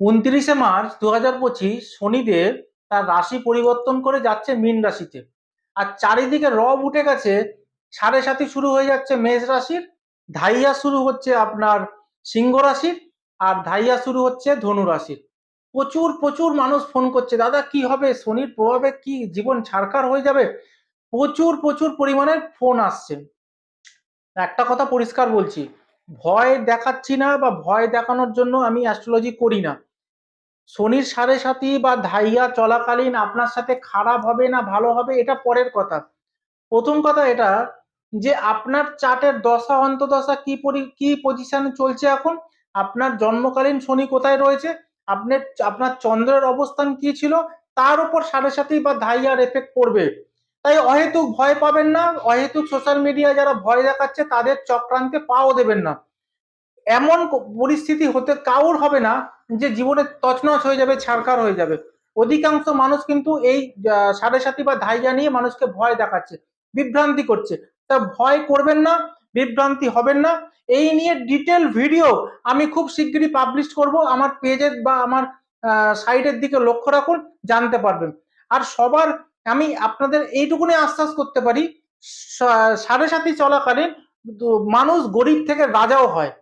29 March 2025 Shanidev তার রাশি পরিবর্তন করে যাচ্ছে মীন রাশিতে। আর চারিদিকে রব উঠে গেছে। সাড়ে সাতি শুরু হয়ে যাচ্ছে মেষ রাশির, ধাইয়া শুরু হচ্ছে আপনার সিংহ রাশির, আর ধাইয়া শুরু হচ্ছে ধনু রাশির। প্রচুর প্রচুর মানুষ ফোন করছে, দাদা কি হবে, শনির প্রভাবে কি জীবন ছারখার হয়ে যাবে। প্রচুর প্রচুর পরিমাণে ফোন আসছে। একটা কথা পরিষ্কার বলছি, ভয় দেখাচ্ছি না বা ভয় দেখানোর জন্য আমি অ্যাস্ট্রোলজি করি না। শনির সাড়ে সাতি বা ধাইয়া চলাকালীন আপনার সাথে খারাপ হবে না ভালো হবে এটা পরের কথা। প্রথম কথা এটা যে আপনার চার্টের দশা অন্তদশা কি পজিশনে চলছে এখন, আপনার জন্মকালীন শনি কোথায় রয়েছে, আপনার আপনার চন্দ্রের অবস্থান কি ছিল, তার উপর সাড়ে সাতি বা ধাইয়ার এফেক্ট পড়বে। তাই অহেতুক ভয় পাবেন না, অহেতুক সোশ্যাল মিডিয়ায় যারা ভয় দেখাচ্ছে তাদের চক্রান্তে পাও দেবেন না। এমন পরিস্থিতি হতে কাউর হবে না যে জীবনে তছনছ হয়ে যাবে, ছারখার হয়ে যাবে। অধিকাংশ মানুষ কিন্তু এই সাড়ে সাতি বা ধাইয়া নিয়ে মানুষকে ভয় দেখাচ্ছে, বিভ্রান্তি করছে। তা ভয় করবেন না, বিভ্রান্তি হবেন না। এই নিয়ে ডিটেল ভিডিও আমি খুব শিগগিরই পাবলিশ করব আমার পেজের বা আমার সাইটের দিকে লক্ষ্য রাখুন, জানতে পারবেন। আর সবার আমি আপনাদের এইটুকুনি আশ্বাস করতে পারি, সাড়ে সাতি চলাকালীন মানুষ গরিব থেকে রাজাও হয়।